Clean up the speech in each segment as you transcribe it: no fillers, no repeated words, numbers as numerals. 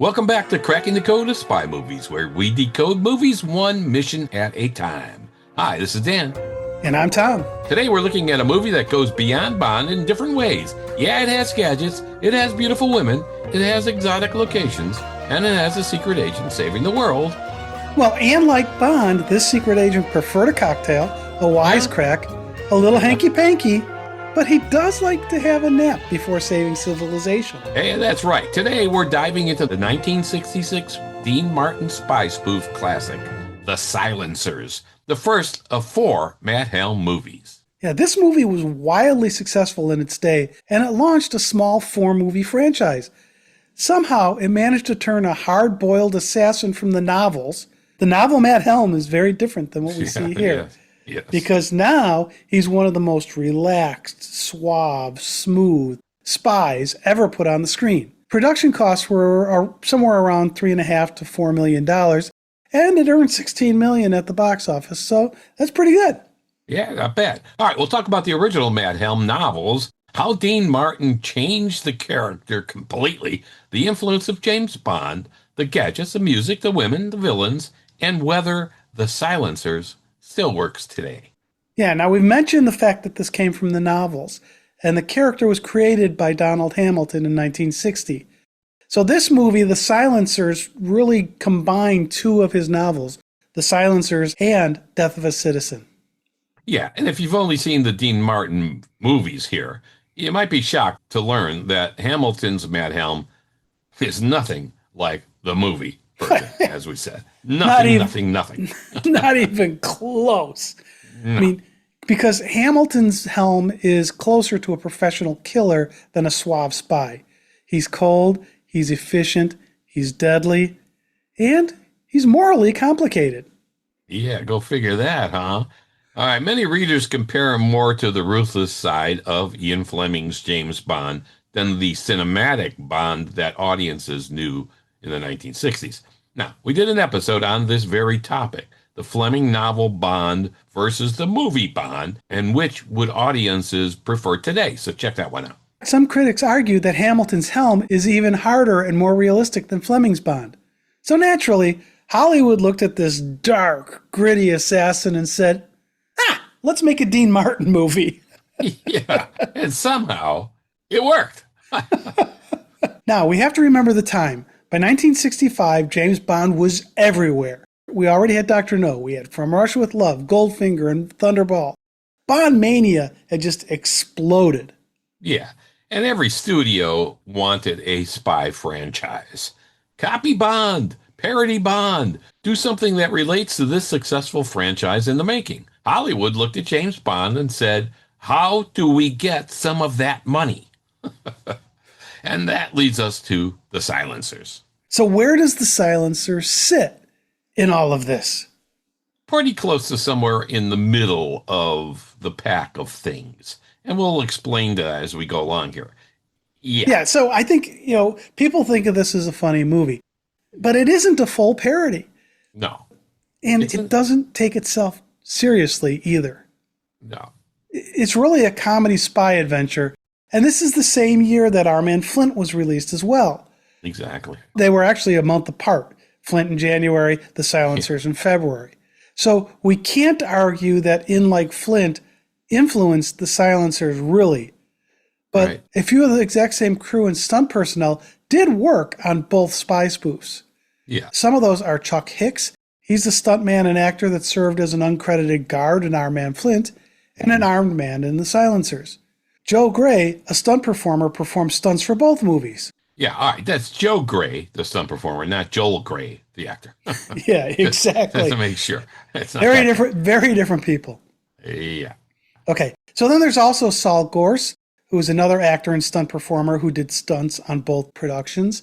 Welcome back to Cracking the Code of Spy Movies, where we decode movies one mission at a time. Hi, this is Dan. And I'm Tom. Today we're looking at a movie that goes beyond Bond in different ways. Yeah, it has gadgets, it has beautiful women, it has exotic locations, and it has a secret agent saving the world. Well, and like Bond, this secret agent preferred a cocktail, a wisecrack, a little hanky-panky, but he does like to have a nap before saving civilization. Hey, that's right. Today we're diving into the 1966 Dean Martin spy spoof classic, The Silencers, the first of 4 Matt Helm movies. Yeah, this movie was wildly successful in its day, and it launched a small 4-movie franchise. Somehow, it managed to turn a hard-boiled assassin from the novels. The novel Matt Helm is very different than what we see here. Yes. Because now he's one of the most relaxed, suave, smooth spies ever put on the screen. Production costs were somewhere around $3.5 to $4 million, and it earned $16 million at the box office, so that's pretty good. Yeah, not bad. All right, we'll talk about the original Matt Helm novels, how Dean Martin changed the character completely, the influence of James Bond, the gadgets, the music, the women, the villains, and whether The Silencers still works today. Yeah, now we've mentioned the fact that this came from the novels, and the character was created by Donald Hamilton in 1960. So this movie, The Silencers, really combined 2 of his novels, The Silencers and Death of a Citizen. Yeah, and if you've only seen the Dean Martin movies here, you might be shocked to learn that Hamilton's Matt Helm is nothing like the movie version, as we said. Nothing. Not even close. No. I mean, because Hamilton's Helm is closer to a professional killer than a suave spy. He's cold, he's efficient, he's deadly, and he's morally complicated. Yeah, go figure that, huh? All right, many readers compare him more to the ruthless side of Ian Fleming's James Bond than the cinematic Bond that audiences knew in the 1960s. Now, we did an episode on this very topic, the Fleming novel Bond versus the movie Bond, and which would audiences prefer today. So check that one out. Some critics argue that Hamilton's Helm is even harder and more realistic than Fleming's Bond. So naturally, Hollywood looked at this dark, gritty assassin and said, let's make a Dean Martin movie. Yeah, and somehow it worked. Now, we have to remember the time. By 1965, James Bond was everywhere. We already had Dr. No, we had From Russia with Love, Goldfinger, and Thunderball. Bond mania had just exploded. Yeah, and every studio wanted a spy franchise. Copy Bond, parody Bond, do something that relates to this successful franchise in the making. Hollywood looked at James Bond and said, how do we get some of that money? And that leads us to The Silencers. So where does The Silencer sit in all of this? Pretty close to somewhere in the middle of the pack of things. And we'll explain that as we go along here. Yeah, so I think, people think of this as a funny movie, but it isn't a full parody. No. And it doesn't take itself seriously either. No. It's really a comedy spy adventure. And this is the same year that Our Man Flint was released as well. Exactly. They were actually a month apart. Flint in January, The Silencers in February. So we can't argue that In Like Flint influenced The Silencers really. But a few of the exact same crew and stunt personnel did work on both spy spoofs. Yeah. Some of those are Chuck Hicks. He's the stuntman and actor that served as an uncredited guard in Our Man Flint and an armed man in The Silencers. Joe Gray, a stunt performer, performed stunts for both movies. Yeah, all right. That's Joe Gray, the stunt performer, not Joel Gray, the actor. Yeah, exactly. Just to make sure. It's not very different people. Yeah. Okay, so then there's also Saul Gorse, who is another actor and stunt performer who did stunts on both productions,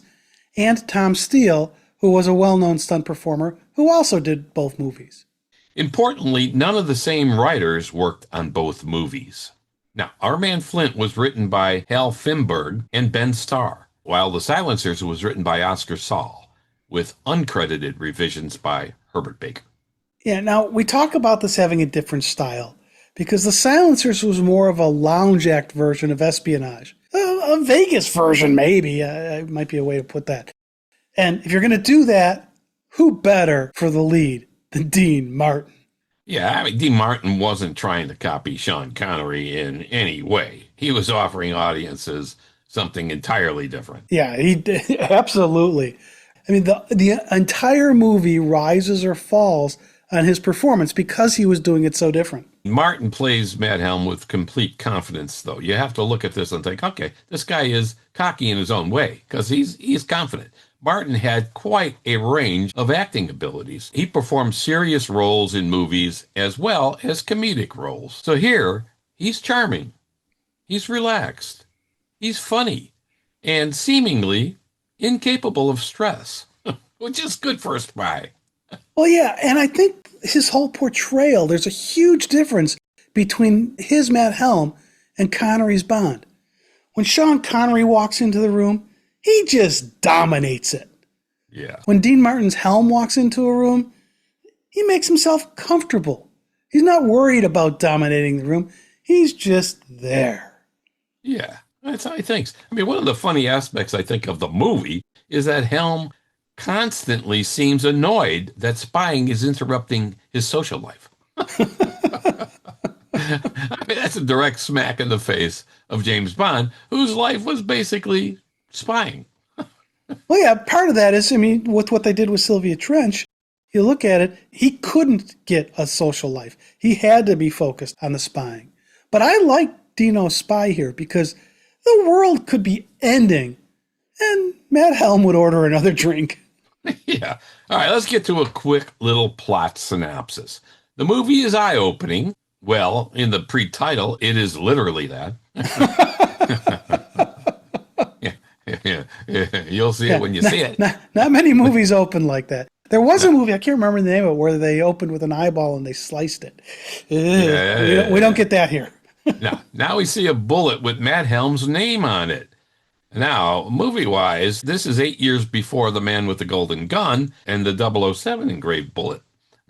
and Tom Steele, who was a well-known stunt performer who also did both movies. Importantly, none of the same writers worked on both movies. Now, Our Man Flint was written by Hal Finberg and Ben Starr, while The Silencers was written by Oscar Saul, with uncredited revisions by Herbert Baker. Yeah, now we talk about this having a different style, because The Silencers was more of a lounge act version of espionage. A Vegas version, maybe, might be a way to put that. And if you're going to do that, who better for the lead than Dean Martin? Yeah, I mean, Dean Martin wasn't trying to copy Sean Connery in any way. He was offering audiences something entirely different. Yeah, he did. Absolutely. I mean, the entire movie rises or falls on his performance because he was doing it so different. Martin plays Matt Helm with complete confidence, though. You have to look at this and think, okay, this guy is cocky in his own way because he's confident. Martin had quite a range of acting abilities. He performed serious roles in movies as well as comedic roles. So here, he's charming, he's relaxed, he's funny, and seemingly incapable of stress, which is good for a spy. Well, yeah, and I think his whole portrayal, there's a huge difference between his Matt Helm and Connery's Bond. When Sean Connery walks into the room, he just dominates it. Yeah. When Dean Martin's Helm walks into a room, he makes himself comfortable. He's not worried about dominating the room. He's just there. Yeah, that's how he thinks. I mean, one of the funny aspects, I think, of the movie is that Helm constantly seems annoyed that spying is interrupting his social life. I mean, that's a direct smack in the face of James Bond, whose life was basically spying. Well, yeah, part of that is, I mean, with what they did with Sylvia Trench, you look at it, he couldn't get a social life. He had to be focused on the spying. But I like Dino's spy here because the world could be ending and Matt Helm would order another drink. Yeah. All right, let's get to a quick little plot synopsis. The movie is eye-opening. Well, in the pre-title, it is literally that. Yeah. You'll see it when you see it. Not many movies open like that. There was a movie, I can't remember the name of it, where they opened with an eyeball and they sliced it. We don't get that here. Now we see a bullet with Matt Helm's name on it. Now, movie-wise, this is 8 years before The Man with the Golden Gun and the 007 engraved bullet.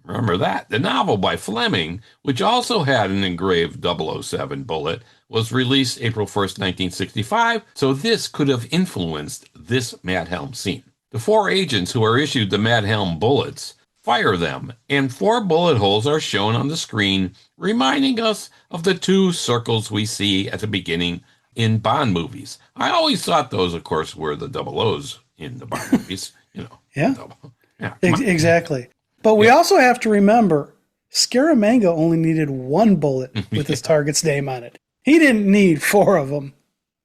Remember that. The novel by Fleming, which also had an engraved 007 bullet, was released April 1st, 1965, so this could have influenced this Matt Helm scene. The 4 agents who are issued the Matt Helm bullets fire them, and 4 bullet holes are shown on the screen, reminding us of the 2 circles we see at the beginning in Bond movies. I always thought those, of course, were the double O's in the Bond movies. Yeah, yeah, exactly. But we also have to remember, Scaramanga only needed 1 bullet with his target's name on it. He didn't need 4 of them.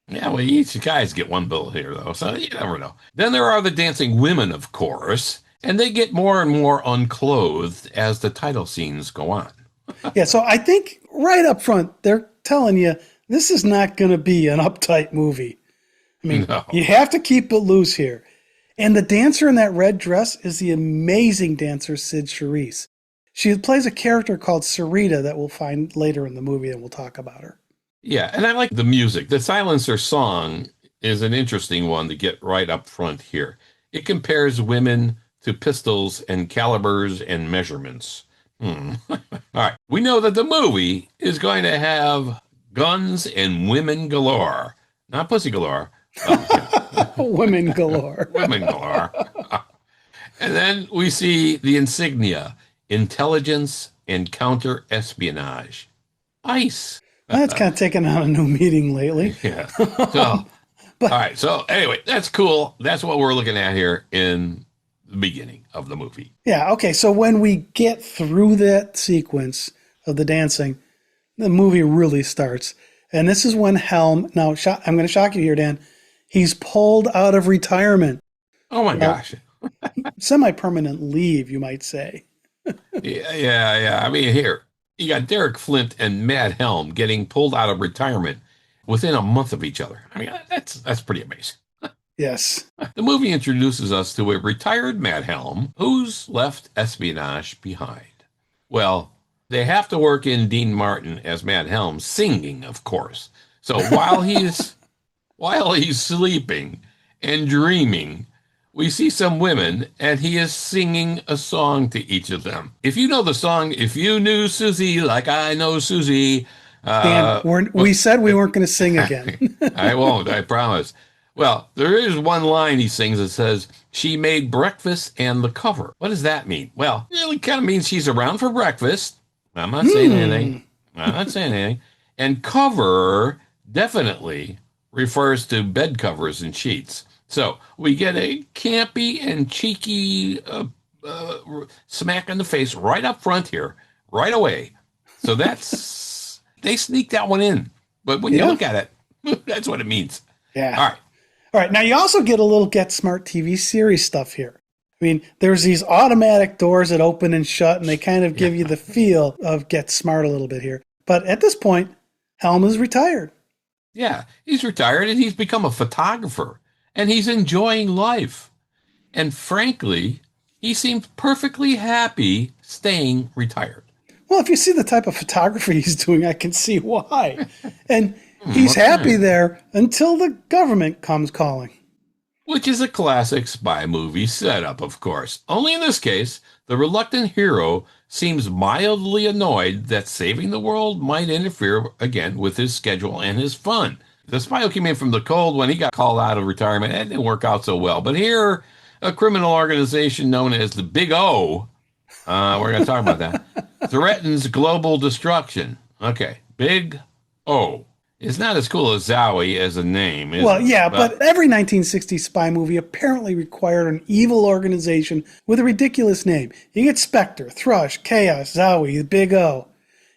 Yeah, well, each guys get 1 bullet here, though, so you never know. Then there are the dancing women, of course, and they get more and more unclothed as the title scenes go on. Yeah, so I think right up front, they're telling you, this is not going to be an uptight movie. I mean, You have to keep it loose here. And the dancer in that red dress is the amazing dancer, Cyd Charisse. She plays a character called Sarita that we'll find later in the movie, and we'll talk about her. Yeah, and I like the music. The Silencer song is an interesting one to get right up front here. It compares women to pistols and calibers and measurements. All right, we know that the movie is going to have guns and women galore. Not pussy galore. Women galore. Women galore. And then we see the insignia, intelligence and counter-espionage. ICE. That's kind of taken on a new meaning lately. Yeah. So, all right. So anyway, that's cool. That's what we're looking at here in the beginning of the movie. Yeah. Okay. So when we get through that sequence of the dancing, the movie really starts. And this is when Helm, now I'm going to shock you here, Dan. He's pulled out of retirement. Oh my gosh. Semi-permanent leave, you might say. Yeah. I mean, here, you got Derek Flint and Matt Helm getting pulled out of retirement within a month of each other. I mean, that's pretty amazing. Yes. The movie introduces us to a retired Matt Helm who's left espionage behind. Well, they have to work in Dean Martin as Matt Helm singing, of course. So while he's sleeping and dreaming, we see some women, and he is singing a song to each of them. If you know the song, If You Knew Susie Like I Know Susie. Dan, we said we weren't going to sing again. I won't, I promise. Well, there is one line he sings that says, "She made breakfast and the cover." What does that mean? Well, it really kind of means she's around for breakfast. I'm not saying anything. I'm not saying anything. And cover definitely refers to bed covers and sheets. So we get a campy and cheeky smack in the face right up front here, right away. So they sneak that one in. But when you Yeah. look at it, that's what it means. Yeah. All right. All right. Now you also get a little Get Smart TV series stuff here. I mean, there's these automatic doors that open and shut, and they kind of give you the feel of Get Smart a little bit here. But at this point, Helm is retired. Yeah, he's retired and he's become a photographer and he's enjoying life. And frankly, he seems perfectly happy staying retired. Well, if you see the type of photography he's doing, I can see why. And he's happy there until the government comes calling. Which is a classic spy movie setup, of course. Only in this case, the reluctant hero seems mildly annoyed that saving the world might interfere again with his schedule and his fun. The spy who came in from the cold when he got called out of retirement, that didn't work out so well. But here, a criminal organization known as the Big O, we're going to talk about that, threatens global destruction. Okay, Big O. It's not as cool as Zowie as a name, is Well, it? yeah, but every 1960s spy movie apparently required an evil organization with a ridiculous name. You get Spectre, Thrush, Chaos, Zowie, the Big O.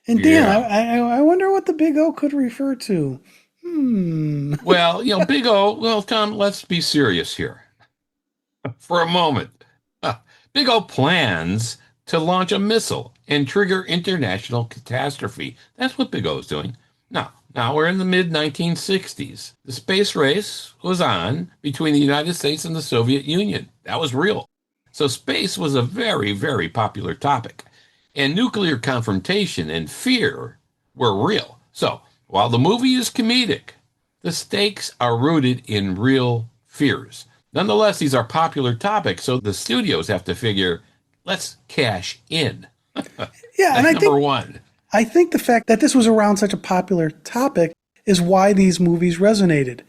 And Dan, Yeah. I wonder what the Big O could refer to. Well, Big O, well, Tom, let's be serious here for a moment. Big O plans to launch a missile and trigger international catastrophe. That's what Big O is doing. Now we're in the mid 1960s. The space race was on between the United States and the Soviet Union. That was real. So space was a very, very popular topic. And nuclear confrontation and fear were real. So while the movie is comedic, the stakes are rooted in real fears. Nonetheless, these are popular topics, so the studios have to figure, let's cash in. Yeah, and That's I number think one. I think the fact that this was around such a popular topic is why these movies resonated.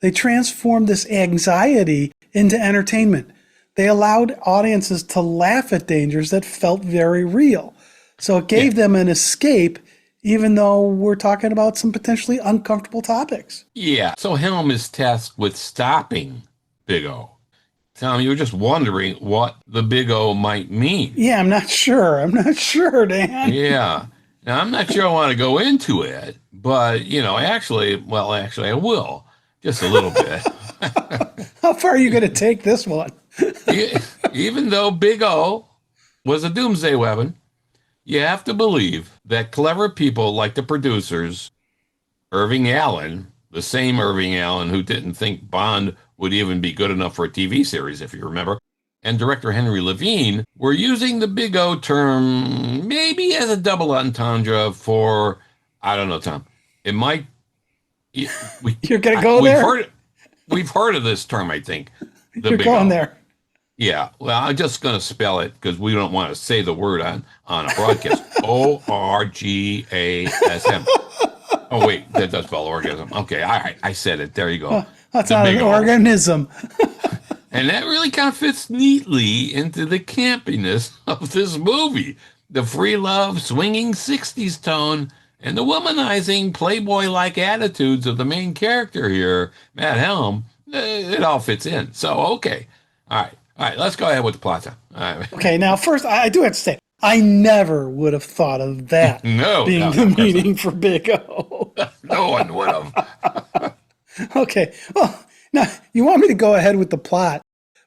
They transformed this anxiety into entertainment. They allowed audiences to laugh at dangers that felt very real. So it gave them an escape, even though we're talking about some potentially uncomfortable topics. Yeah. So Helm is tasked with stopping Big O. Tom, you were just wondering what the Big O might mean. Yeah, I'm not sure. I'm not sure, Dan. Yeah. Now, I'm not sure I want to go into it, but, actually, I will. Just a little bit. How far are you going to take this one? Even though Big O was a doomsday weapon, you have to believe that clever people like the producers, Irving Allen, the same Irving Allen who didn't think Bond would even be good enough for a TV series, if you remember, and director Henry Levine were using the Big O term maybe as a double entendre for, I don't know, Tom. It might. You're going to go there? We've heard of this term, I think. You're going there. Yeah. Well, I'm just going to spell it because we don't want to say the word on a broadcast. Orgasm. Oh, wait. That does spell orgasm. Okay. All right. I said it. There you go. That's not an organism. And that really kind of fits neatly into the campiness of this movie. The free love, swinging 60s tone, and the womanizing, playboy-like attitudes of the main character here, Matt Helm, it all fits in. So, okay. All right, let's go ahead with the plot. All right. Okay, now first, I do have to say, I never would have thought of that being the meaning for Big O. No one would have. Okay, well, now you want me to go ahead with the plot,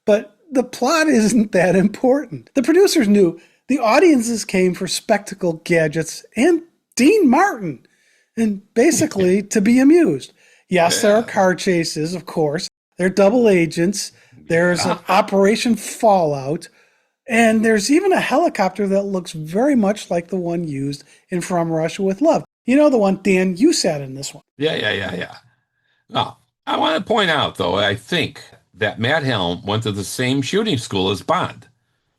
but the plot isn't that important. The producers knew the audiences came for spectacle gadgets and Dean Martin, and basically to be amused. Yes, there are car chases, of course. They're double agents. There's an Operation Fallout. And there's even a helicopter that looks very much like the one used in From Russia with Love. You know the one, Dan, you sat in this one. Yeah. Now, I want to point out, though, I think that Matt Helm went to the same shooting school as Bond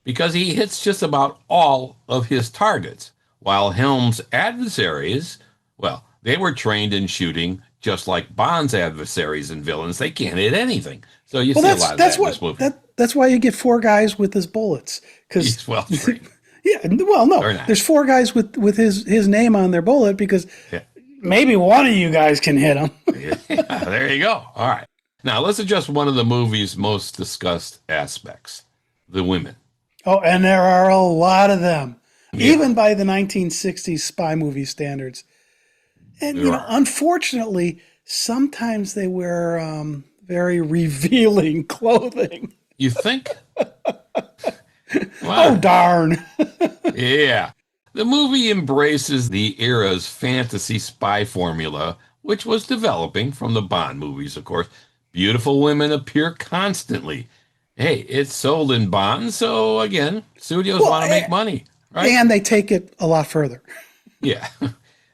because he hits just about all of his targets, while Helm's adversaries, well, they were trained in shooting just like Bond's adversaries and villains, they can't hit anything. So you Well, see a lot of that in this movie. that's why you get four guys with his bullets. Because He's well trained. yeah, well, no, Or not. there's four guys with his name on their bullet because Yeah. maybe one of you guys can hit him. Yeah, there you go. All right. Now let's address one of the movie's most discussed aspects: the women. Oh, and there are a lot of them, Yeah. even by the 1960s spy movie standards. And There are. unfortunately, sometimes they wear very revealing clothing. You think? Oh, darn. Yeah. The movie embraces the era's fantasy spy formula, which was developing from the Bond movies, of course. Beautiful women appear constantly. Hey, it's sold in Bond, so again, studios want to make money, right? And they take it a lot further. Yeah.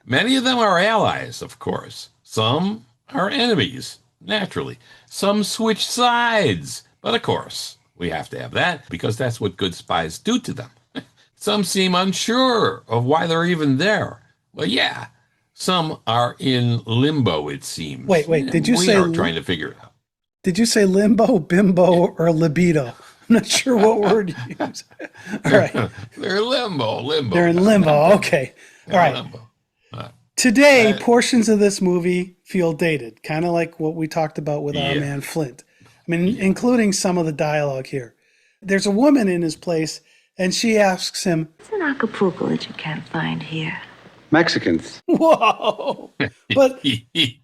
Many of them are allies, of course. Some are enemies, naturally. Some switch sides. But of course, we have to have that because that's what good spies do to them. Some seem unsure of why they're even there. Well, yeah. Some are in limbo, it seems. Wait, did you we say are trying to figure it out. Did you say limbo, bimbo, or libido? I'm not sure what word you use. All right. They're limbo. They're in limbo. Okay. All right. Limbo. Today, portions of this movie feel dated, kind of like what we talked about with our Yeah. man Flint. I mean, including some of the dialogue here. There's a woman in his place, and she asks him, It's an Acapulco that you can't find here. Mexicans. whoa. But,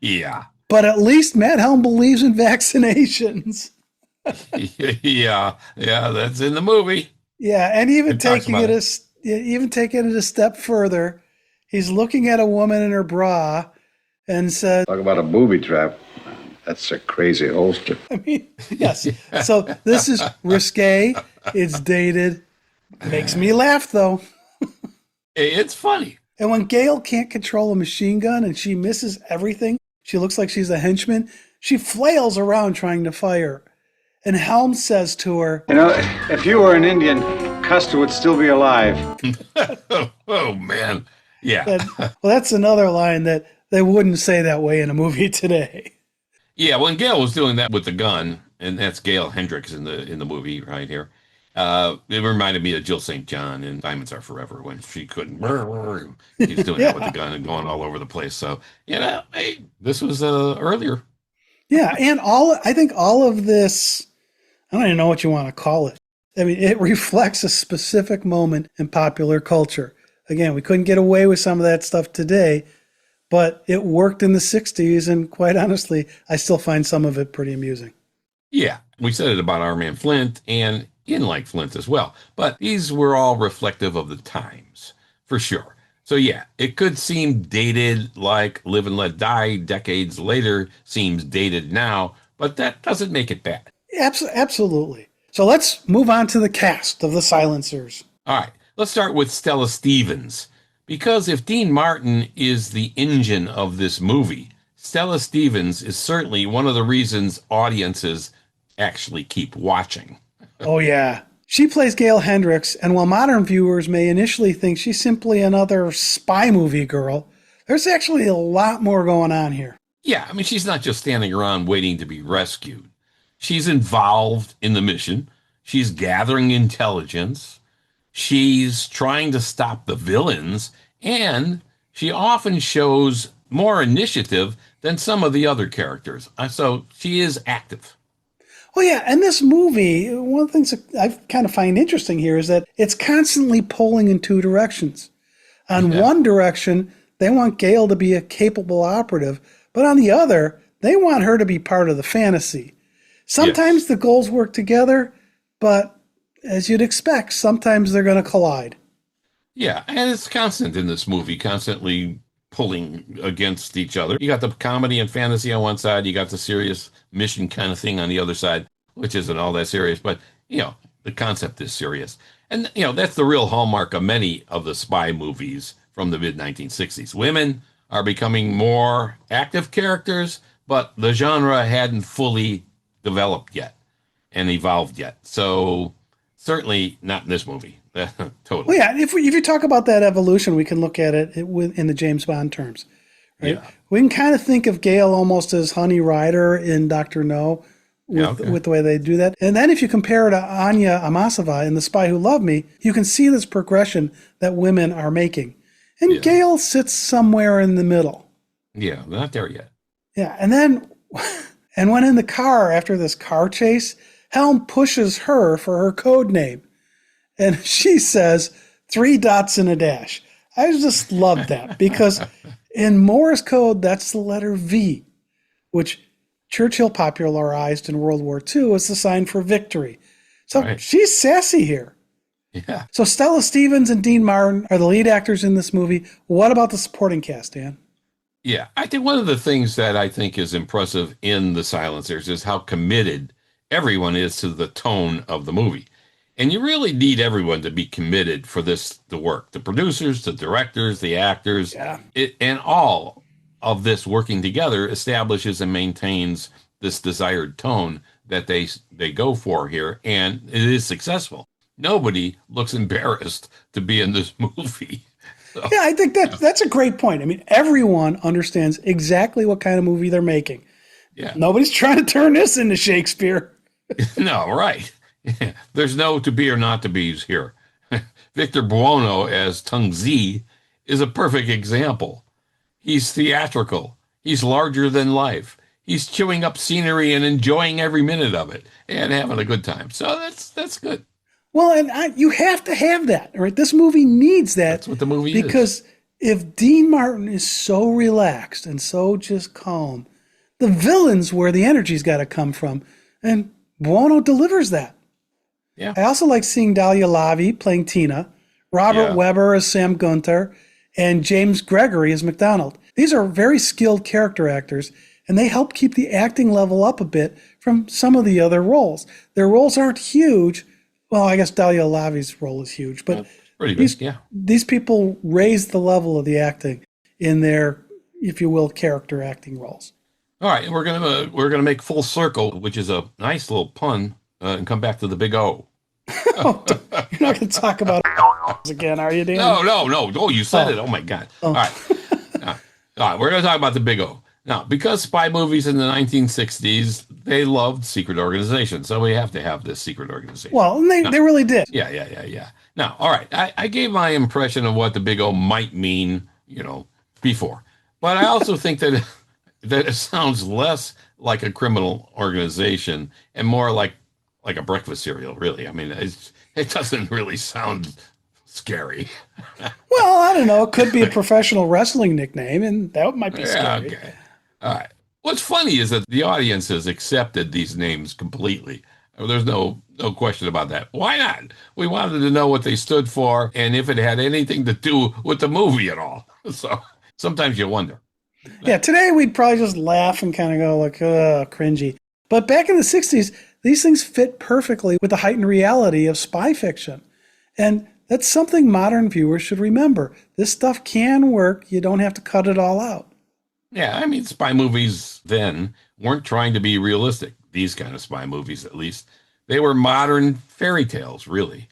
Yeah. but at least Matt Helm believes in vaccinations. Yeah. That's in the movie. Yeah, and even It talks taking about it a step further, he's looking at a woman in her bra and said, Talk about a booby trap. That's a crazy holster. I mean, yes. So this is risque. It's dated. Makes me laugh, though. It's funny. And when Gail can't control a machine gun and she misses everything, she looks like she's a henchman. She flails around trying to fire. And Helm says to her, You know, if you were an Indian, Custer would still be alive. Oh, man. Yeah. well, that's another line that they wouldn't say that way in a movie today. Yeah, when Gail was doing that with the gun, and that's Gail Hendricks in the movie right here, it reminded me of Jill St. John in Diamonds Are Forever when she couldn't. He's doing that with the gun and going all over the place. So, hey, this was earlier. Yeah, and I think all of this, I don't even know what you want to call it. I mean, it reflects a specific moment in popular culture. Again, we couldn't get away with some of that stuff today, but it worked in the 60s, and quite honestly, I still find some of it pretty amusing. Yeah, we said it about our man Flint and in like Flint as well. But these were all reflective of the times, for sure. So yeah, it could seem dated, like Live and Let Die decades later seems dated now, but that doesn't make it bad. Absolutely. So let's move on to the cast of the Silencers. All right, let's start with Stella Stevens. Because if Dean Martin is the engine of this movie, Stella Stevens is certainly one of the reasons audiences actually keep watching. Oh, yeah. She plays Gail Hendricks, and while modern viewers may initially think she's simply another spy movie girl, there's actually a lot more going on here. Yeah, I mean, she's not just standing around waiting to be rescued. She's involved in the mission. She's gathering intelligence. She's trying to stop the villains, and she often shows more initiative than some of the other characters. So she is active. Oh, yeah, and this movie, one of the things that I kind of find interesting here is that it's constantly pulling in two directions. On one direction, they want Gail to be a capable operative, but on the other, they want her to be part of the fantasy. Sometimes the goals work together, but as you'd expect, sometimes they're going to collide. Yeah, and it's constant in this movie, constantly pulling against each other. You got the comedy and fantasy on one side, you got the serious mission kind of thing on the other side, which isn't all that serious, but, the concept is serious. And, that's the real hallmark of many of the spy movies from the mid-1960s. Women are becoming more active characters, but the genre hadn't fully developed yet and evolved yet. So certainly not in this movie. Totally. Well, yeah, if you talk about that evolution, we can look at it in the James Bond terms. right? Yeah. We can kind of think of Gale almost as Honey Rider in Dr. No with the way they do that. And then if you compare her to Anya Amasova in The Spy Who Loved Me, you can see this progression that women are making. And Gale sits somewhere in the middle. Yeah, not there yet. Yeah, and then, and when in the car after this car chase, Helm pushes her for her code name. And she says, 3 dots and a dash. I just loved that because in Morse code, that's the letter V, which Churchill popularized in World War II as the sign for victory. So she's sassy here. Yeah. So Stella Stevens and Dean Martin are the lead actors in this movie. What about the supporting cast, Dan? Yeah, I think one of the things that I think is impressive in The Silencers is how committed everyone is to the tone of the movie. And you really need everyone to be committed for this to work. The producers, the directors, the actors, and all of this working together establishes and maintains this desired tone that they go for here, and it is successful. Nobody looks embarrassed to be in this movie. So, yeah, I think that's a great point. I mean, everyone understands exactly what kind of movie they're making. Yeah. Nobody's trying to turn this into Shakespeare. No, right. There's no to be or not to be's here. Victor Buono as Tung Zi is a perfect example. He's theatrical. He's larger than life. He's chewing up scenery and enjoying every minute of it and having a good time. So that's good. Well, and you have to have that, right? This movie needs that. That's what the movie is. Because if Dean Martin is so relaxed and so just calm, the villain's where the energy's got to come from. And Buono delivers that. Yeah. I also like seeing Dahlia Lavi playing Tina, Robert Weber as Sam Gunther, and James Gregory as McDonald. These are very skilled character actors, and they help keep the acting level up a bit from some of the other roles. Their roles aren't huge. Well, I guess Dahlia Lavi's role is huge, but pretty big, these people raise the level of the acting in their, if you will, character acting roles. All right, we're gonna make full circle, which is a nice little pun, and come back to the big O. Oh, you're not going to talk about again, are you, Dan? No. Oh, you said it. Oh my God. All right. All right, we're going to talk about the big O. Now, because spy movies in the 1960s, they loved secret organizations, so we have to have this secret organization. Well, they really did. Yeah. Now, all right, I gave my impression of what the big O might mean, before. But I also think that it sounds less like a criminal organization and more like a breakfast cereal, really. I mean, it doesn't really sound scary. Well, I don't know. It could be a professional wrestling nickname, and that might be scary. Okay. All right. What's funny is that the audience has accepted these names completely. There's no question about that. Why not? We wanted to know what they stood for and if it had anything to do with the movie at all. So sometimes you wonder. Yeah, today we'd probably just laugh and kind of go like, cringy. But back in the 60s, these things fit perfectly with the heightened reality of spy fiction. And that's something modern viewers should remember. This stuff can work. You don't have to cut it all out. Yeah, I mean, spy movies then weren't trying to be realistic. These kind of spy movies, at least. They were modern fairy tales, really.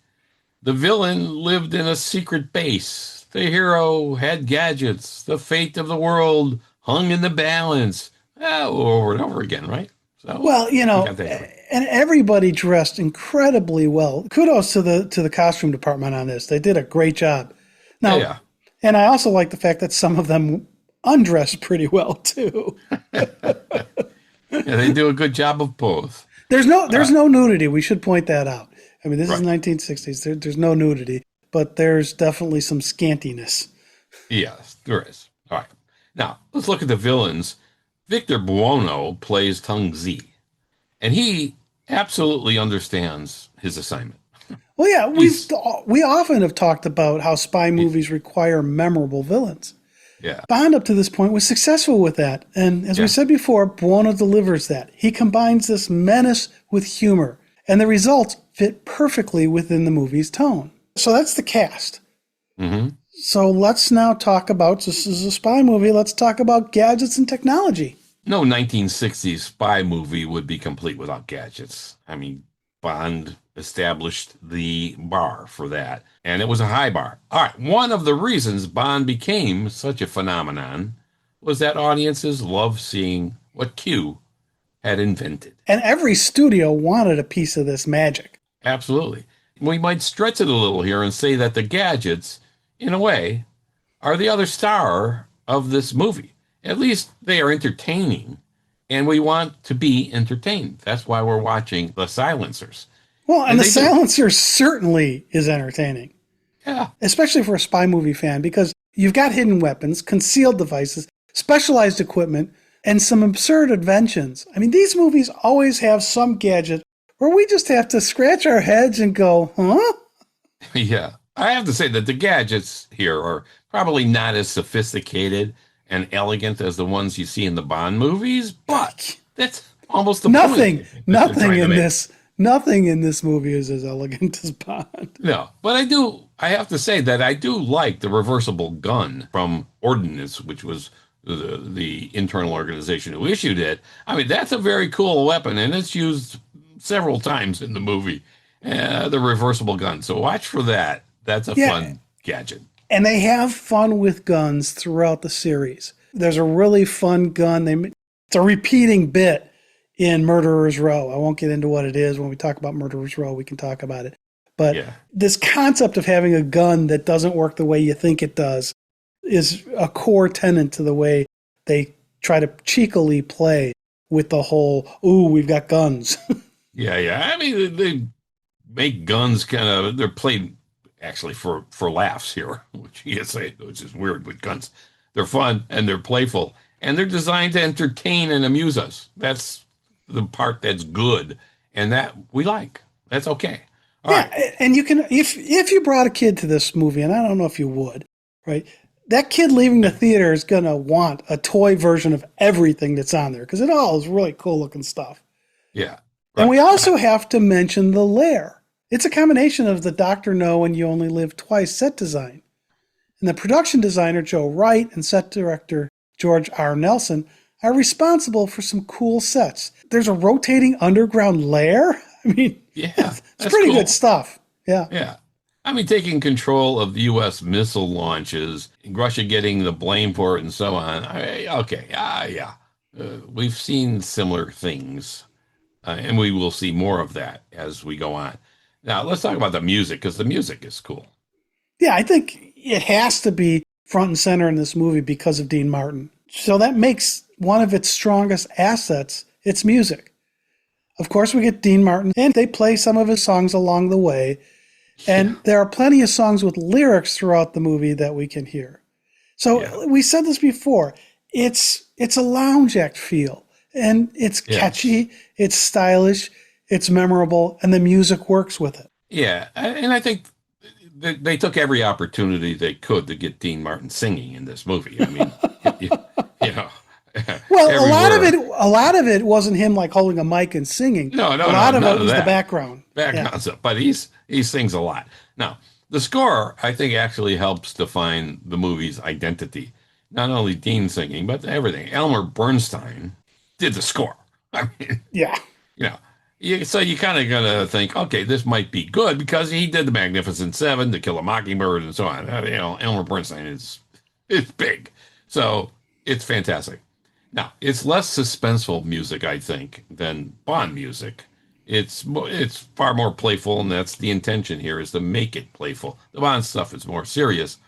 The villain lived in a secret base. The hero had gadgets. The fate of the world hung in the balance. Over and over again, right? So, well, and everybody dressed incredibly well. Kudos to the costume department on this. They did a great job. Now, and I also like the fact that some of them undressed pretty well too. Yeah, they do a good job of both. There's no nudity. We should point that out. I mean, this is 1960s. There's no nudity, but there's definitely some scantiness. Yes, there is. All right. Now, let's look at the villains. Victor Buono plays Tung Zi, and he absolutely understands his assignment. Well, yeah, we often have talked about how spy movies require memorable villains. Yeah. Bond, up to this point, was successful with that. And as we said before, Buono delivers that. He combines this menace with humor, and the results fit perfectly within the movie's tone. So that's the cast. Mm-hmm. So let's now talk about, this is a spy movie, let's talk about gadgets and technology. No 1960s spy movie would be complete without gadgets. I mean, Bond established the bar for that, and it was a high bar. All right, one of the reasons Bond became such a phenomenon was that audiences love seeing what Q had invented. And every studio wanted a piece of this magic. Absolutely. We might stretch it a little here and say that the gadgets, in a way, are the other star of this movie. At least they are entertaining, and we want to be entertained. That's why we're watching The Silencers. Well, and The they do. Silencer certainly is entertaining, Yeah. especially for a spy movie fan, because you've got hidden weapons, concealed devices, specialized equipment, and some absurd inventions. I mean, these movies always have some gadget where we just have to scratch our heads and go, huh? Yeah. I have to say that the gadgets here are probably not as sophisticated and elegant as the ones you see in the Bond movies, but that's almost the Nothing, point. that they're nothing trying to in make. nothing in this movie is as elegant as Bond. No, but I have to say that I do like the reversible gun from Ordnance, which was the internal organization who issued it. I mean, that's a very cool weapon, and it's used several times in the movie, the reversible gun. So watch for that. That's a fun gadget. And they have fun with guns throughout the series. There's a really fun gun. It's a repeating bit in Murderer's Row. I won't get into what it is. When we talk about Murderer's Row, we can talk about it. But this concept of having a gun that doesn't work the way you think it does is a core tenet to the way they try to cheekily play with the whole, ooh, we've got guns. Yeah. I mean, they make guns they're played actually for laughs here, which you say, which is weird with guns. They're fun and they're playful and they're designed to entertain and amuse us. That's the part that's good and that we like. That's okay. All right. And you can, if you brought a kid to this movie, and I don't know if you would, right? That kid leaving the theater is going to want a toy version of everything that's on there because it all is really cool looking stuff. Yeah. And we also have to mention the lair. It's a combination of the Dr. No and You Only Live Twice set design. And the production designer, Joe Wright, and set director, George R. Nelson, are responsible for some cool sets. There's a rotating underground lair. I mean, it's pretty cool. Good stuff. Yeah. Yeah. I mean, taking control of U.S. missile launches, Russia getting the blame for it and so on. We've seen similar things, and we will see more of that as we go on. Now, let's talk about the music, because the music is cool. Yeah, I think it has to be front and center in this movie because of Dean Martin. So that makes one of its strongest assets its music. Of course, we get Dean Martin, and they play some of his songs along the way. And there are plenty of songs with lyrics throughout the movie that we can hear. So we said this before. It's a lounge act feel. And it's catchy, it's stylish, it's memorable, and the music works with it. Yeah, and I think they took every opportunity they could to get Dean Martin singing in this movie. I mean, you know. Well, a lot of it wasn't him like holding a mic and singing. No, a lot of it was that. the background. Stuff, but he sings a lot. Now, the score I think actually helps define the movie's identity. Not only Dean singing, but everything. Elmer Bernstein did the score. I mean, so you kind of gonna think, okay, this might be good because he did the Magnificent Seven, To Kill a Mockingbird, and so on. Elmer Bernstein is big, so it's fantastic. Now, it's less suspenseful music, I think, than Bond music. It's far more playful, and that's the intention here, is to make it playful. The Bond stuff is more serious.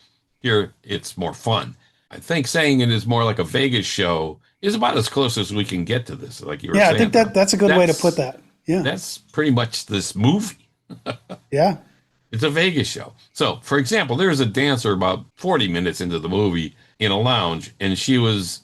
Here, it's more fun. I think saying it is more like a Vegas show is about as close as we can get to this, like you were saying. Yeah, I think that's a good way to put that. Yeah. That's pretty much this movie. Yeah. It's a Vegas show. So, for example, there's a dancer about 40 minutes into the movie in a lounge, and she was,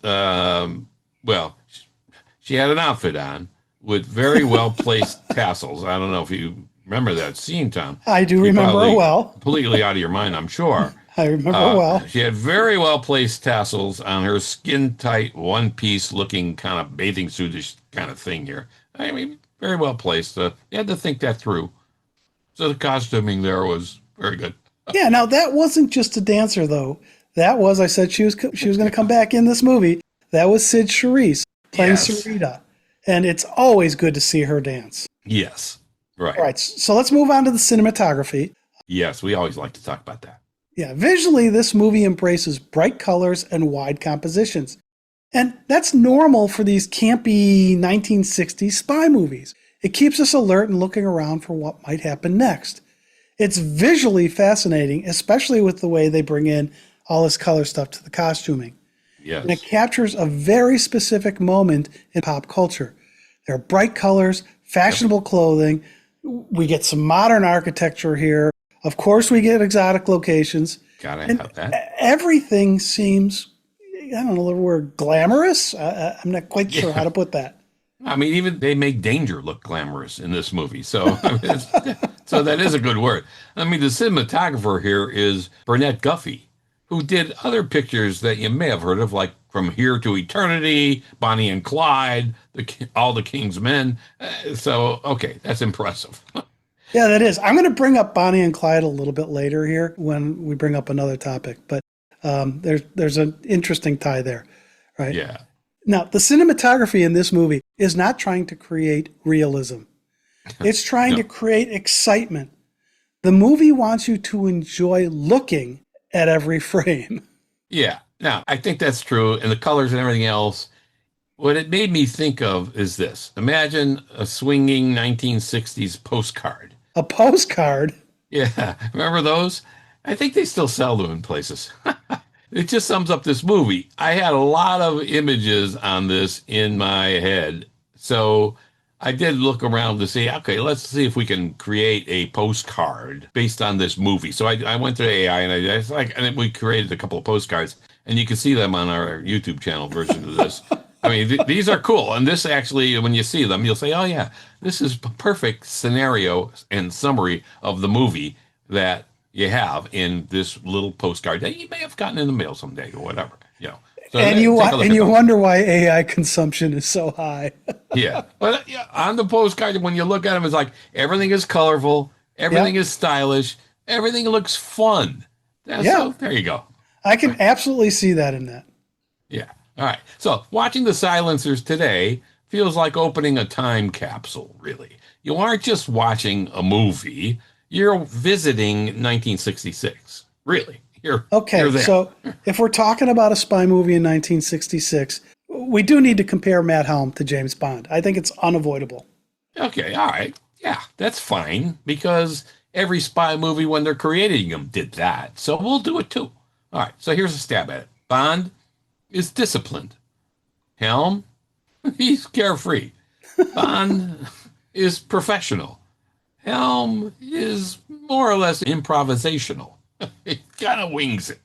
she had an outfit on with very well-placed tassels. I don't know if you remember that scene, Tom. I do remember her well. Completely out of your mind, I'm sure. I remember well. She had very well-placed tassels on her skin-tight, one-piece looking kind of bathing suitish kind of thing here. I mean, very well-placed. You had to think that through. So the costuming there was very good. Yeah, now that wasn't just a dancer, though. That was, I said she was going to come back in this movie. That was Cyd Charisse playing Sarita. And it's always good to see her dance. Yes. Right. All right, so let's move on to the cinematography. Yes, we always like to talk about that. Yeah, visually, this movie embraces bright colors and wide compositions. And that's normal for these campy 1960s spy movies. It keeps us alert and looking around for what might happen next. It's visually fascinating, especially with the way they bring in all this color stuff to the costuming. Yes. And it captures a very specific moment in pop culture. There are bright colors, fashionable clothing. We get some modern architecture here. Of course, we get exotic locations. Gotta And have that. everything seems, I don't know the word, glamorous. I'm not quite sure how to put that. I mean, even they make danger look glamorous in this movie. So, I mean, so that is a good word. I mean, the cinematographer here is Burnett Guffey, who did other pictures that you may have heard of, like From Here to Eternity, Bonnie and Clyde, All the King's Men. So, okay, that's impressive. Yeah, that is. I'm going to bring up Bonnie and Clyde a little bit later here when we bring up another topic, but there's an interesting tie there, right? Yeah. Now, the cinematography in this movie is not trying to create realism. It's trying to create excitement. The movie wants you to enjoy looking at every frame. Yeah. Now, I think that's true. And the colors and everything else. What it made me think of is this. Imagine a swinging 1960s postcard. A postcard. Yeah. Remember those? I think they still sell them in places. It just sums up this movie. I had a lot of images on this in my head. So I did look around to see, okay, let's see if we can create a postcard based on this movie. So I went to AI and we created a couple of postcards, and you can see them on our YouTube channel version of this. I mean, these are cool. And this actually, when you see them, you'll say, oh, yeah, this is a perfect scenario and summary of the movie that you have in this little postcard that you may have gotten in the mail someday or whatever, you know. So And you them. wonder why AI consumption is so high. Yeah. But yeah, on the postcard, when you look at them, it's like everything is colorful, everything is stylish, everything looks fun. So there you go. I can absolutely see that in that. Yeah. All right. So watching the silencers today feels like opening a time capsule, really. You aren't just watching a movie, you're visiting 1966. Really. You're there. So if we're talking about a spy movie in 1966, we do need to compare Matt Helm to James Bond. I think it's unavoidable. Okay, all right. Yeah, that's fine because every spy movie when they're creating them did that. So we'll do it too. All right, so here's a stab at it. Bond is disciplined. Helm, he's carefree. Bond is professional. Helm is more or less improvisational. He kind of wings it.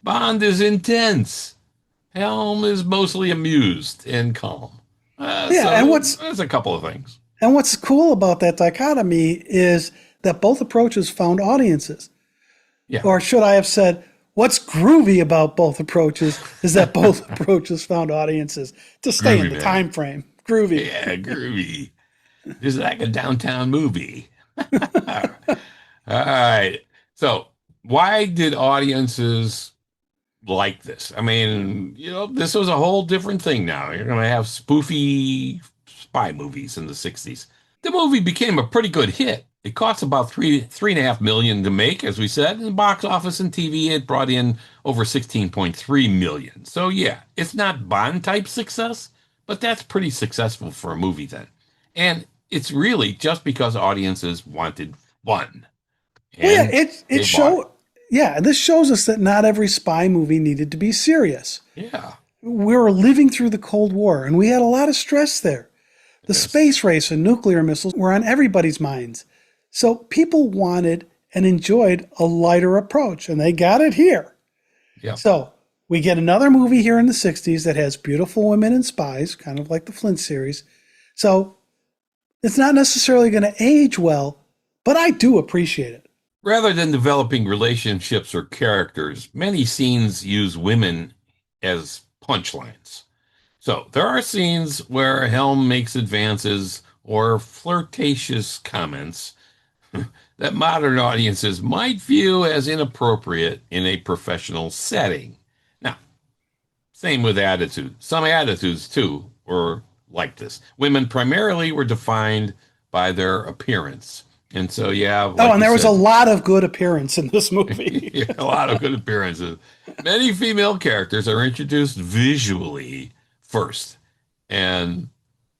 Bond is intense. Helm is mostly amused and calm. That's a couple of things. And what's cool about that dichotomy is that both approaches found audiences. Yeah. Or should I have said, what's groovy about both approaches is that both approaches found audiences to stay in the time frame. Groovy. Yeah, groovy. It's like a downtown movie. All right. So why did audiences like this? I mean, this was a whole different thing now. You're going to have spoofy spy movies in the 60s. The movie became a pretty good hit. It cost about $3.5 million to make, as we said. In the box office and TV, it brought in over $16.3 million. So yeah, it's not Bond-type success, but that's pretty successful for a movie then. And it's really just because audiences wanted fun. Well, yeah, this shows us that not every spy movie needed to be serious. Yeah. We were living through the Cold War, and we had a lot of stress there. The space race and nuclear missiles were on everybody's minds. So people wanted and enjoyed a lighter approach, and they got it here. Yeah. So we get another movie here in the 60s that has beautiful women and spies, kind of like the Flint series. So it's not necessarily going to age well, but I do appreciate it. Rather than developing relationships or characters, many scenes use women as punchlines. So there are scenes where Helm makes advances or flirtatious comments that modern audiences might view as inappropriate in a professional setting. Now, same with attitude. Some attitudes, too, were like this. Women primarily were defined by their appearance. And so, yeah. And there was a lot of good appearance in this movie. Yeah, a lot of good appearances. Many female characters are introduced visually first and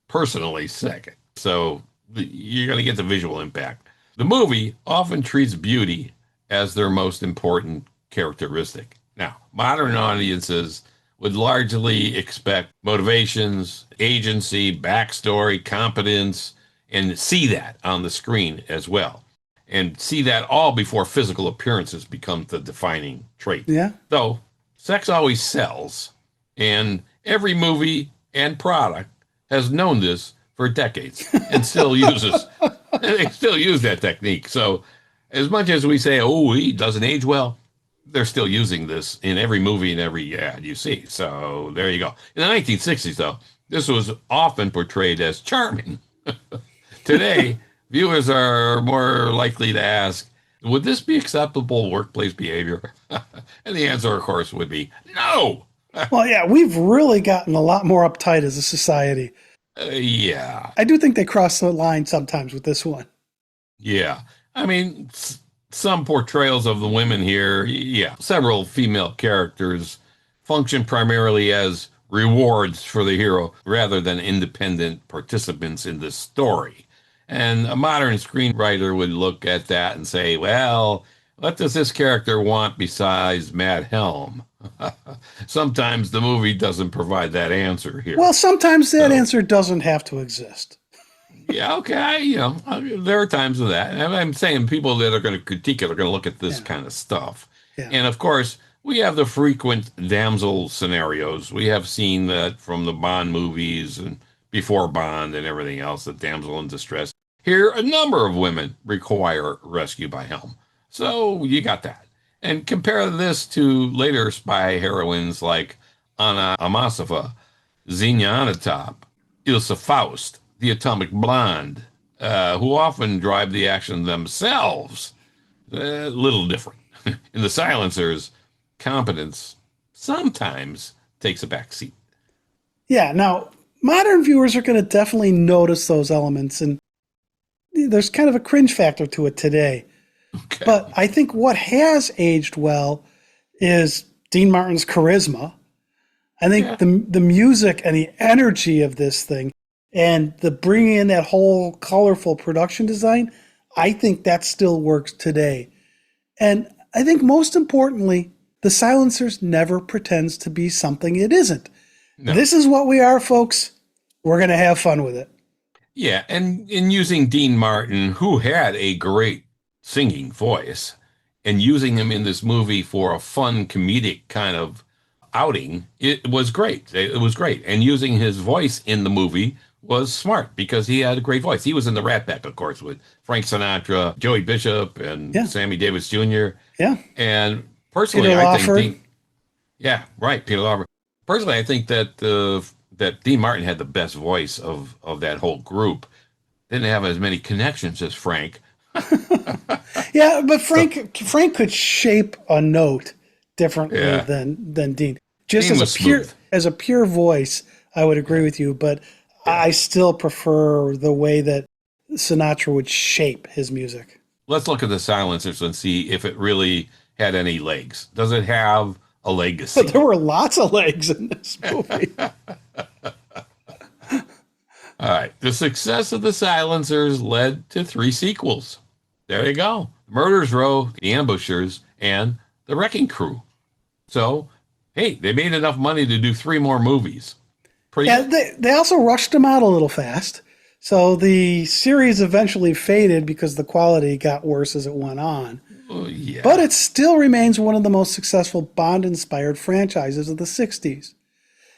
personally second. So you're going to get the visual impact. The movie often treats beauty as their most important characteristic. Now, modern audiences would largely expect motivations, agency, backstory, competence, and see that on the screen as well. And see that all before physical appearances become the defining trait. Yeah. Though sex always sells, and every movie and product has known this for decades and still uses. They still use that technique. So, as much as we say, "Oh, he doesn't age well," they're still using this in every movie and every ad you see. So there you go. In the 1960s, though, this was often portrayed as charming. Today, viewers are more likely to ask, would this be acceptable workplace behavior? And the answer, of course, would be no. Well, yeah, we've really gotten a lot more uptight as a society. Yeah. I do think they cross the line sometimes with this one. Yeah. I mean, some portrayals of the women here, yeah. Several female characters function primarily as rewards for the hero rather than independent participants in the story. And a modern screenwriter would look at that and say, well, what does this character want besides Matt Helm? Sometimes the movie doesn't provide that answer here. Well, sometimes that answer doesn't have to exist. Yeah, okay. There are times of that. And I'm saying people that are going to critique it are going to look at this kind of stuff. Yeah. And of course, we have the frequent damsel scenarios. We have seen that from the Bond movies and before Bond and everything else, the damsel in distress. Here, a number of women require rescue by Helm. So you got that. And compare this to later spy heroines like Anna Amasova, Xenia Onatopp, Ilsa Faust, the Atomic Blonde, who often drive the action themselves. A little different. In The Silencers, competence sometimes takes a back seat. Yeah, now, modern viewers are going to definitely notice those elements, and there's kind of a cringe factor to it today. Okay. But I think what has aged well is Dean Martin's charisma. I think the music and the energy of this thing and the bringing in that whole colorful production design, I think that still works today. And I think most importantly, The Silencers never pretends to be something it isn't. No. This is what we are, folks. We're going to have fun with it. Yeah, and in using Dean Martin, who had a great singing voice, and using him in this movie for a fun comedic kind of outing, it was great. It was great. And using his voice in the movie was smart because he had a great voice. He was in the Rat Pack, of course, with Frank Sinatra, Joey Bishop, and Sammy Davis Jr. Yeah. And personally, Peter I Lawford. think Peter Lawford. Personally, I think that that Dean Martin had the best voice of that whole group. Didn't have as many connections as Frank. Yeah, but Frank could shape a note differently than Dean. Just Dean as a pure voice, I would agree with you, but I still prefer the way that Sinatra would shape his music. Let's look at The Silencers and see if it really had any legs. Does it have a legacy? But there were lots of legs in this movie. All right. The success of The Silencers led to 3 sequels. There you go. Murder's Row, The Ambushers, and The Wrecking Crew. So, hey, they made enough money to do 3 more movies. They also rushed them out a little fast. So the series eventually faded because the quality got worse as it went on. Yeah. But it still remains one of the most successful Bond-inspired franchises of the 60s.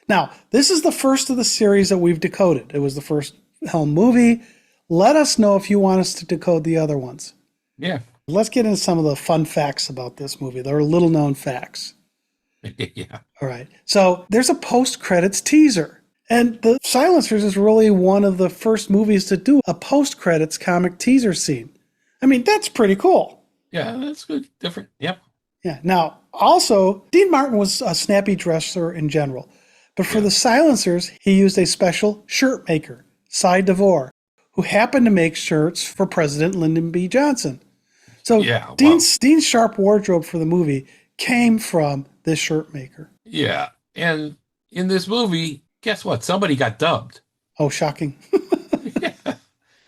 Now, this is the first of the series that we've decoded. It was the first Helm movie. Let us know if you want us to decode the other ones. Yeah. Let's get into some of the fun facts about this movie. There are little-known facts. Yeah. All right. So there's a post-credits teaser. And The Silencers is really one of the first movies to do a post-credits comic teaser scene. I mean, that's pretty cool. Yeah, that's good. Different. Yep. Yeah. Now, also, Dean Martin was a snappy dresser in general. But for The Silencers, he used a special shirt maker, Cyd Charisse, who happened to make shirts for President Lyndon B. Johnson. So Dean's sharp wardrobe for the movie came from this shirt maker. Yeah. And in this movie, guess what? Somebody got dubbed. Oh, shocking.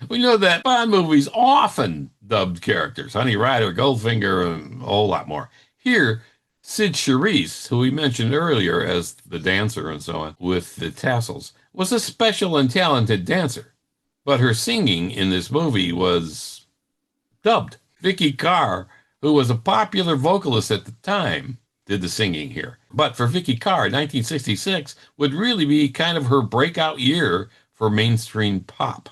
We know that Bond movies often dubbed characters, Honey Rider, Goldfinger, and a whole lot more. Here, Cyd Charisse, who we mentioned earlier as the dancer and so on with the tassels, was a special and talented dancer. But her singing in this movie was dubbed. Vicky Carr, who was a popular vocalist at the time, did the singing here. But for Vicky Carr, 1966 would really be kind of her breakout year for mainstream pop.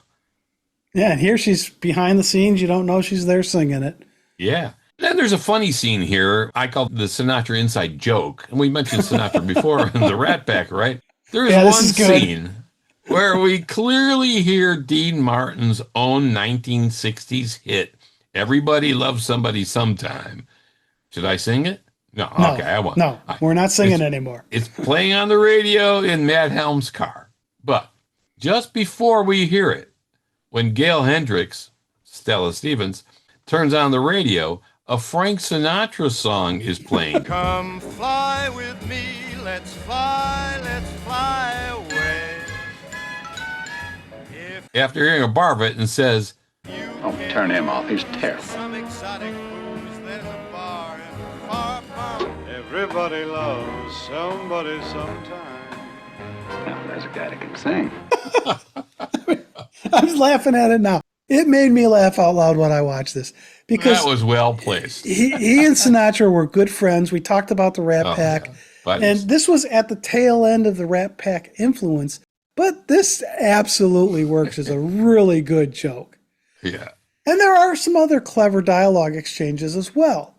Yeah, and here she's behind the scenes. You don't know she's there singing it. Yeah. Then there's a funny scene here I call the Sinatra inside joke. And we mentioned Sinatra before in the Rat Pack, right? There is one scene where we clearly hear Dean Martin's own 1960s hit, Everybody Loves Somebody Sometime. Should I sing it? No. Okay, I won't. No, we're not singing anymore. It's playing on the radio in Matt Helm's car. But just before we hear it, when Gail Hendricks, Stella Stevens, turns on the radio, a Frank Sinatra song is playing. Come fly with me, let's fly away. After hearing a bar of it and says, Oh, turn him off, he's terrible. Some exotic booze, there's a bar in far, far. Everybody loves somebody sometime. Now, there's a guy that can sing. I'm laughing at it now. It made me laugh out loud when I watched this because that was well placed. he and Sinatra were good friends. We talked about the Rat Pack, yeah. And this was at the tail end of the Rat Pack influence. But this absolutely works as a really good joke. Yeah. And there are some other clever dialogue exchanges as well.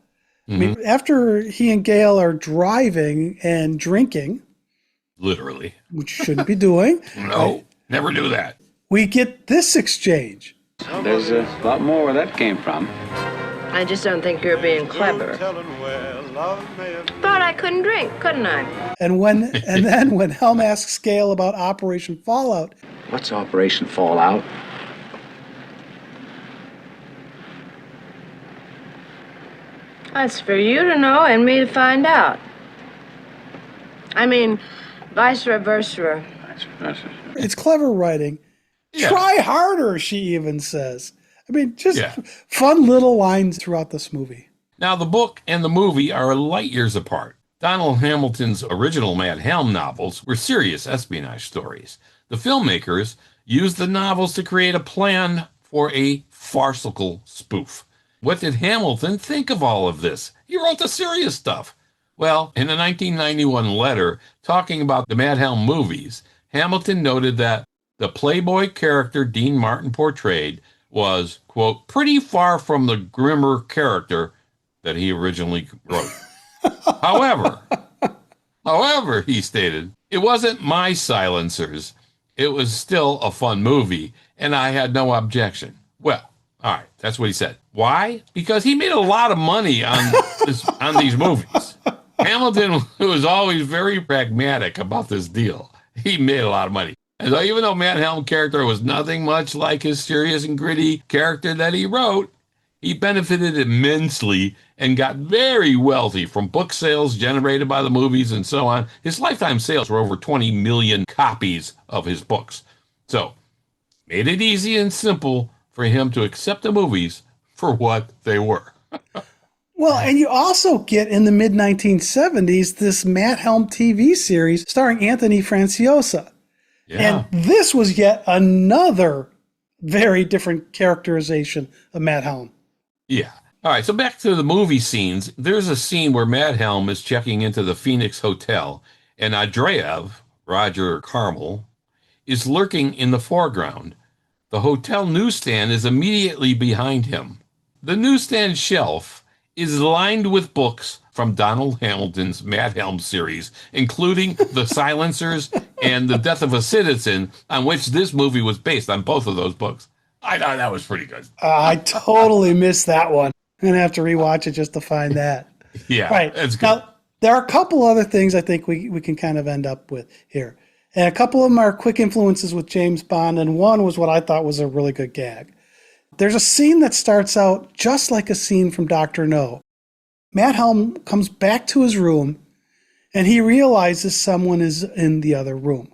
Mm-hmm. I mean, after he and Gail are driving and drinking, literally, which you shouldn't be doing. No, never do that. We get this exchange. There's a lot more where that came from. I just don't think you're being clever. Thought I couldn't drink, couldn't I? And then when Helm asks Gail about Operation Fallout. What's Operation Fallout? That's for you to know and me to find out. I mean, vice versa. It's clever writing. Yeah. Try harder, she even says. I mean, just fun little lines throughout this movie. Now, the book and the movie are light years apart. Donald Hamilton's original Matt Helm novels were serious espionage stories. The filmmakers used the novels to create a plan for a farcical spoof. What did Hamilton think of all of this? He wrote the serious stuff. Well, in a 1991 letter talking about the Matt Helm movies, Hamilton noted that the Playboy character Dean Martin portrayed was, quote, pretty far from the grimmer character that he originally wrote. However, he stated, it wasn't my silencers. It was still a fun movie, and I had no objection. Well, all right, that's what he said. Why? Because he made a lot of money on these movies. Hamilton was always very pragmatic about this deal. He made a lot of money. And so even though Matt Helm's character was nothing much like his serious and gritty character that he wrote, he benefited immensely and got very wealthy from book sales generated by the movies and so on. His lifetime sales were over 20 million copies of his books. So, made it easy and simple for him to accept the movies for what they were. Well, and you also get in the mid-1970s this Matt Helm TV series starring Anthony Franciosa. Yeah. And this was yet another very different characterization of Matt Helm. Yeah. All right, so back to the movie scenes. There's a scene where Matt Helm is checking into the Phoenix Hotel, and Andreev, Roger Carmel, is lurking in the foreground. The hotel newsstand is immediately behind him. The newsstand shelf is lined with books from Donald Hamilton's Matt Helm series, including The Silencers and The Death of a Citizen, on which this movie was based on both of those books. I thought that was pretty good. I totally missed that one. I'm going to have to rewatch it just to find that. Yeah, right. That's good. Now, there are a couple other things I think we can kind of end up with here. And a couple of them are quick influences with James Bond, and one was what I thought was a really good gag. There's a scene that starts out just like a scene from Dr. No. Matt Helm comes back to his room and he realizes someone is in the other room.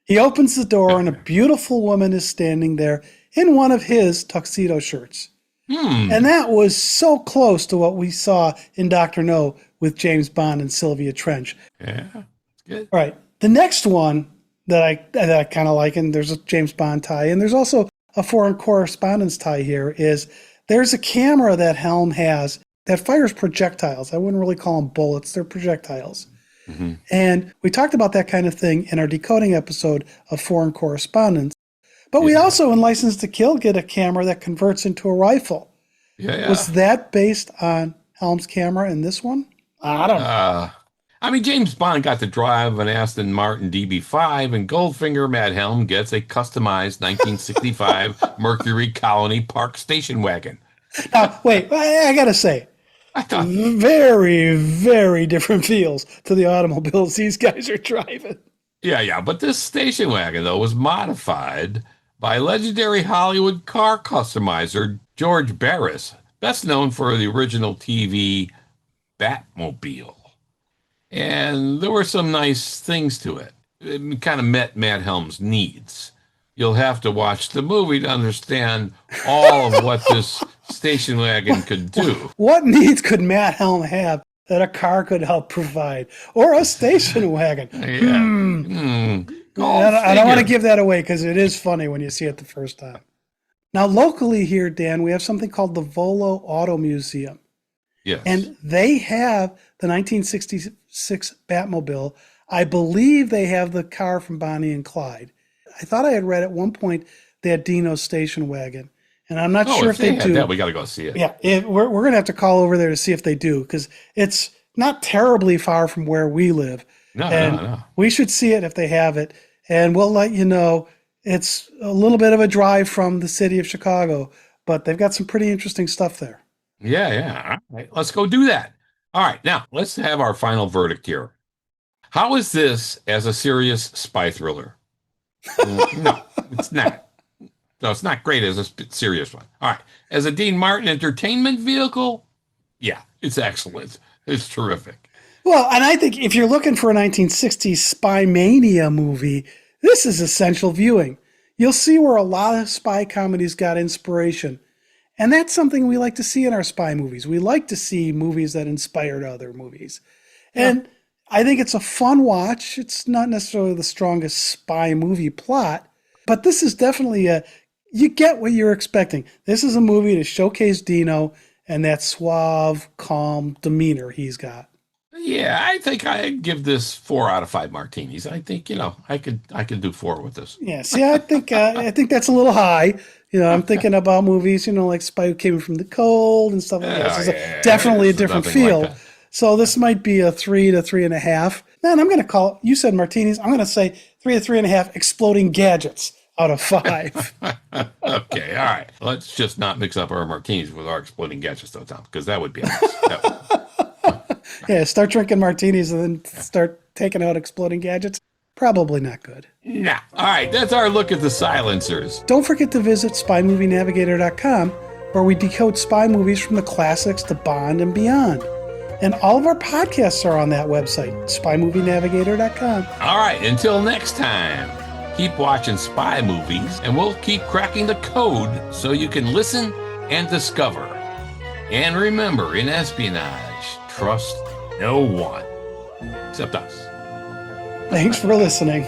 He opens the door and a beautiful woman is standing there in one of his tuxedo shirts. And that was so close to what we saw in Dr. No with James Bond and Sylvia Trench. Yeah, it's good. All right. The next one that I kind of like, and there's a James Bond tie, and there's also a foreign correspondence tie here, is there's a camera that Helm has that fires projectiles. I wouldn't really call them bullets. They're projectiles. Mm-hmm. And we talked about that kind of thing in our decoding episode of Foreign Correspondence. But we also, in License to Kill, get a camera that converts into a rifle. Yeah. Was that based on Helm's camera in this one? I don't know. I mean, James Bond got to drive an Aston Martin DB5, and Goldfinger Matt Helm gets a customized 1965 Mercury Colony Park station wagon. Now, wait, I got to say, very, very different feels to the automobiles these guys are driving. Yeah, but this station wagon, though, was modified by legendary Hollywood car customizer George Barris, best known for the original TV Batmobile. And there were some nice things to it. It kind of met Matt Helm's needs. You'll have to watch the movie to understand all of what this station wagon could do. What needs could Matt Helm have that a car could help provide? Or a station wagon? I don't want to give that away because it is funny when you see it the first time. Now, locally here, Dan, we have something called the Volo Auto Museum. Yes. And they have the 1966 Batmobile. I believe they have the car from Bonnie and Clyde. I thought I had read at one point they had Dino's station wagon. And I'm not sure if they do. That, we got to go see it. Yeah, we're going to have to call over there to see if they do, because it's not terribly far from where we live. No. We should see it if they have it. And we'll let you know. It's a little bit of a drive from the city of Chicago, but they've got some pretty interesting stuff there. Yeah. All right, let's go do that. All right, now let's have our final verdict here. How is this as a serious spy thriller? No, it's not. No, it's not great as a serious one. All right. As a Dean Martin entertainment vehicle, yeah, it's excellent. It's terrific. Well, and I think if you're looking for a 1960s spy mania movie, this is essential viewing. You'll see where a lot of spy comedies got inspiration. And that's something we like to see in our spy movies. We like to see movies that inspired other movies. And I think it's a fun watch. It's not necessarily the strongest spy movie plot, but this is definitely you get what you're expecting. This is a movie to showcase Dino and that suave, calm demeanor he's got. Yeah, I think I'd give this 4 out of 5 martinis. I think, I could do 4 with this. Yeah, see, I think that's a little high. I'm thinking about movies, like Spy Who Came From the Cold and stuff like that. This is definitely a different feel. Like so this might be a 3 to 3.5. Then I'm going to call, you said martinis, I'm going to say 3 to 3.5 exploding gadgets out of 5. Okay, all right. Let's just not mix up our martinis with our exploding gadgets, though, Tom, because that would be nice. Yeah, start drinking martinis and then start taking out exploding gadgets. Probably not good. Nah. All right, that's our look at the silencers. Don't forget to visit SpyMovieNavigator.com, where we decode spy movies from the classics to Bond and beyond. And all of our podcasts are on that website, SpyMovieNavigator.com. All right, until next time, keep watching spy movies, and we'll keep cracking the code so you can listen and discover. And remember, in espionage, trust no one except us. Thanks for listening.